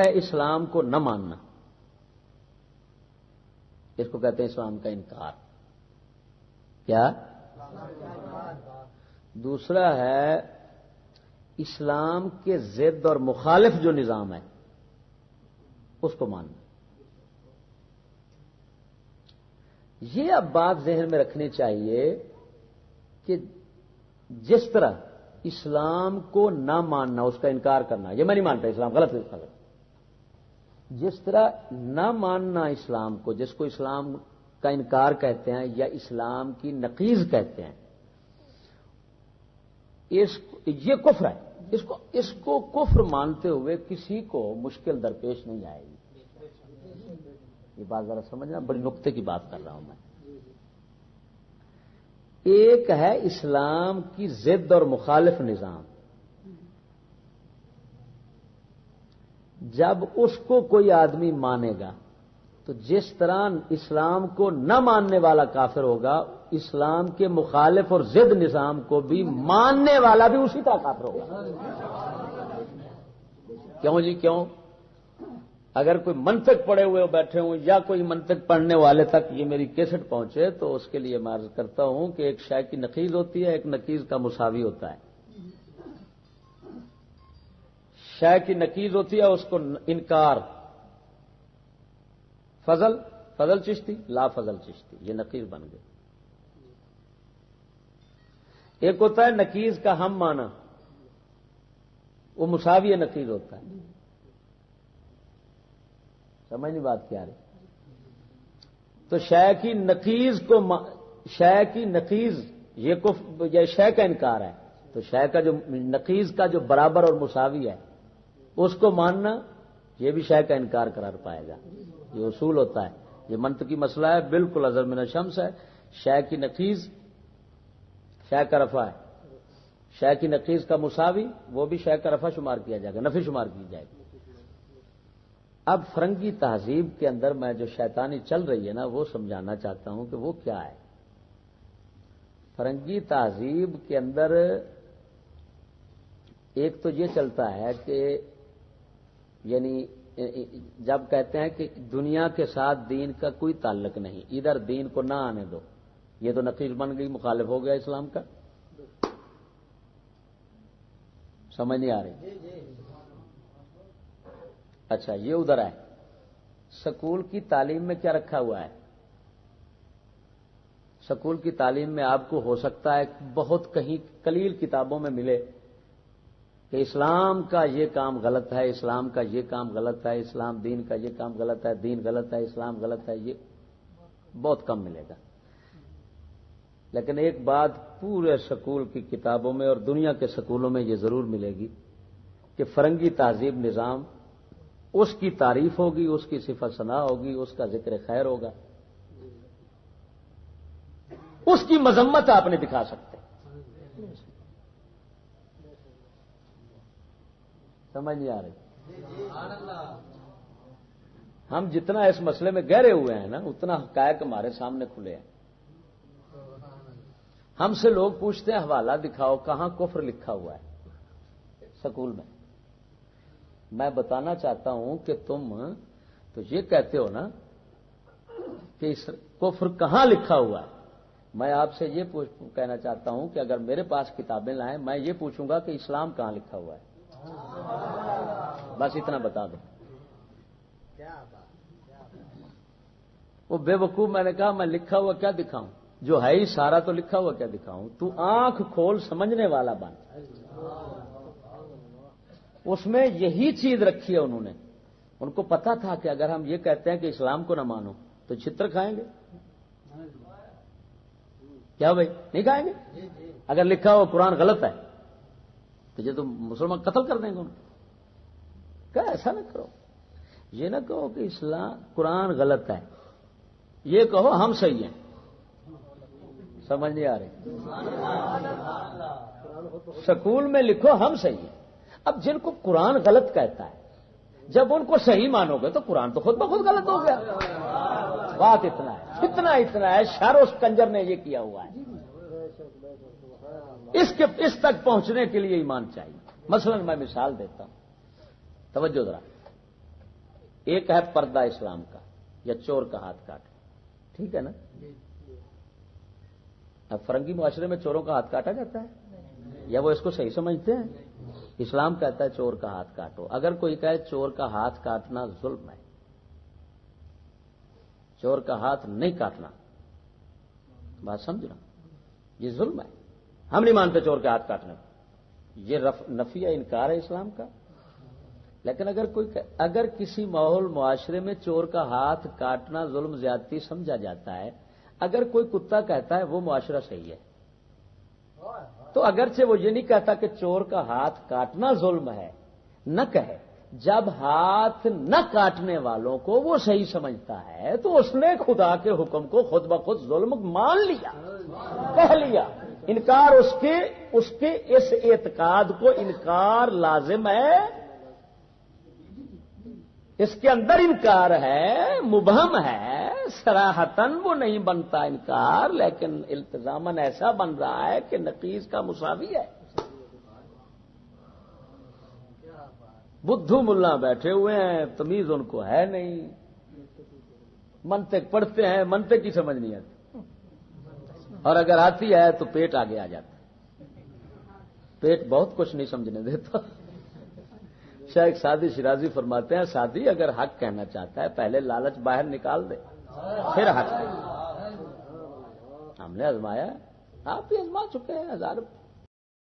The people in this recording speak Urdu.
ہے اسلام کو نہ ماننا، اس کو کہتے ہیں اسلام کا انکار. کیا؟ دوسرا ہے اسلام کے ضد اور مخالف جو نظام ہے اس کو ماننا. یہ اب بات ذہن میں رکھنی چاہیے کہ جس طرح اسلام کو نہ ماننا، اس کا انکار کرنا، یہ میں نہیں مانتا اسلام غلط ہے، غلط. جس طرح نہ ماننا اسلام کو، جس کو اسلام کا انکار کہتے ہیں یا اسلام کی نقیض کہتے ہیں، یہ کفر ہے. اس کو کفر مانتے ہوئے کسی کو مشکل درپیش نہیں آئے گی. یہ بات ذرا سمجھنا، بڑی نقطے کی بات کر رہا ہوں میں. ایک ہے اسلام کی ضد اور مخالف نظام. جب اس کو کوئی آدمی مانے گا تو جس طرح اسلام کو نہ ماننے والا کافر ہوگا، اسلام کے مخالف اور ضد نظام کو بھی ماننے والا بھی اسی طرح کافر ہوگا. کیوں جی کیوں؟ اگر کوئی منطق پڑھے ہوئے بیٹھے ہوں یا کوئی منطق پڑھنے والے تک یہ میری کیسٹ پہنچے تو اس کے لیے میں عرض کرتا ہوں کہ ایک شے کی نقیض ہوتی ہے، ایک نقیض کا مساوی ہوتا ہے. شے کی نقیض ہوتی ہے اس کو انکار. فضل چشتی، لا فضل چشتی، یہ نقیض بن گئے. ایک ہوتا ہے نقیض کا ہم مانا، وہ مساوی نقیض ہوتا ہے. سمجھ نہیں بات کیا رہی؟ تو شے کی نقیض کو شے کی نقیض یہ شے کا انکار ہے. تو شے کا جو نقیض کا جو برابر اور مساوی ہے اس کو ماننا، یہ بھی شے کا انکار قرار پائے گا. یہ اصول ہوتا ہے، یہ منطقی مسئلہ ہے، بالکل اظہر من الشمس ہے. شے کی نقیض شے کا رفع ہے، شے کی نقیض کا مساوی وہ بھی شے کا رفع شمار کیا جائے گا، نفی شمار کی جائے گی. اب فرنگی تہذیب کے اندر میں جو شیطانی چل رہی ہے نا، وہ سمجھانا چاہتا ہوں کہ وہ کیا ہے. فرنگی تہذیب کے اندر ایک تو یہ چلتا ہے کہ یعنی جب کہتے ہیں کہ دنیا کے ساتھ دین کا کوئی تعلق نہیں، ادھر دین کو نہ آنے دو، یہ تو نقیض بن گئی، مخالف ہو گیا اسلام کا. سمجھ نہیں آ رہی؟ اچھا یہ ادھر ہے. سکول کی تعلیم میں کیا رکھا ہوا ہے؟ سکول کی تعلیم میں آپ کو ہو سکتا ہے بہت کہیں قلیل کتابوں میں ملے کہ اسلام کا یہ کام غلط ہے، اسلام کا یہ کام غلط ہے، اسلام دین کا یہ کام غلط ہے، دین غلط ہے، اسلام غلط ہے. یہ بہت کم ملے گا. لیکن ایک بات پورے سکول کی کتابوں میں اور دنیا کے سکولوں میں یہ ضرور ملے گی کہ فرنگی تہذیب نظام، اس کی تعریف ہوگی، اس کی صفت ثنا ہوگی، اس کا ذکر خیر ہوگا، اس کی مذمت آپ نے دکھا سکتے. سمجھ نہیں آ رہی؟ ہم جتنا اس مسئلے میں گہرے ہوئے ہیں نا، اتنا حقائق ہمارے سامنے کھلے ہیں. ہم سے لوگ پوچھتے ہیں حوالہ دکھاؤ، کہاں کفر لکھا ہوا ہے سکول میں. میں بتانا چاہتا ہوں کہ تم تو یہ کہتے ہو نا کہ کفر کہاں لکھا ہوا ہے. میں آپ سے یہ کہنا چاہتا ہوں کہ اگر میرے پاس کتابیں لائیں، میں یہ پوچھوں گا کہ اسلام کہاں لکھا ہوا ہے. بس اتنا بتا دو. وہ بے وقوف میں نے کہا میں لکھا ہوا کیا دکھاؤں؟ جو ہے ہی سارا تو لکھا ہوا کیا دکھاؤں؟ تو آنکھ کھول سمجھنے والا بن. اس میں یہی چیز رکھی ہے انہوں نے. ان کو پتا تھا کہ اگر ہم یہ کہتے ہیں کہ اسلام کو نہ مانو تو چھتر کھائیں گے. کیا بھائی نہیں کھائیں گے؟ اگر لکھا ہو قرآن غلط ہے تو یہ تو مسلمان قتل کر دیں گے ان کو. کیا ایسا نہ کرو. یہ نہ کہو کہ اسلام قرآن غلط ہے، یہ کہو ہم صحیح ہیں. سمجھ نہیں آ رہی؟ سکول میں لکھو ہم صحیح ہیں. اب جن کو قرآن غلط کہتا ہے، جب ان کو صحیح مانو گے تو قرآن تو خود بخود غلط ہو گیا. بات اتنا ہے، اتنا ہے. شر اس کنجر نے یہ کیا ہوا ہے. اس تک پہنچنے کے لیے ایمان چاہیے. مثلا میں مثال دیتا ہوں، توجہ ذرا. ایک ہے پردہ اسلام کا یا چور کا ہاتھ کاٹنا، ٹھیک ہے نا؟ اب فرنگی معاشرے میں چوروں کا ہاتھ کاٹا جاتا ہے یا وہ اس کو صحیح سمجھتے ہیں؟ اسلام کہتا ہے چور کا ہاتھ کاٹو. اگر کوئی کہے چور کا ہاتھ کاٹنا ظلم ہے، چور کا ہاتھ نہیں کاٹنا، بات سمجھنا، یہ ظلم ہے، ہم نہیں مانتے چور کے ہاتھ کاٹنے، یہ نفی ہے، انکار ہے اسلام کا. لیکن اگر کسی ماحول معاشرے میں چور کا ہاتھ کاٹنا ظلم زیادتی سمجھا جاتا ہے، اگر کوئی کتا کہتا ہے وہ معاشرہ صحیح ہے، تو اگرچہ وہ یہ نہیں کہتا کہ چور کا ہاتھ کاٹنا ظلم ہے، نہ کہے، جب ہاتھ نہ کاٹنے والوں کو وہ صحیح سمجھتا ہے تو اس نے خدا کے حکم کو خود بخود ظلم مان لیا، کہہ لیا. انکار اس کے اس اعتقاد کو انکار لازم ہے، اس کے اندر انکار ہے، مبہم ہے، صراحتاً وہ نہیں بنتا انکار، لیکن التزاماً ایسا بن رہا ہے کہ نقیض کا مساوی ہے. بدھو ملا بیٹھے ہوئے ہیں، تمیز ان کو ہے نہیں، منطق پڑھتے ہیں، منطق کی سمجھ نہیں آتی، اور اگر آتی ہے تو پیٹ آگے آ جاتا ہے، پیٹ بہت کچھ نہیں سمجھنے دیتا. شیخ سعدی شیرازی فرماتے ہیں سعدی اگر حق کہنا چاہتا ہے پہلے لالچ باہر نکال دے پھر حق. ہم نے آزمایا، آپ بھی آزما چکے ہیں، ہزار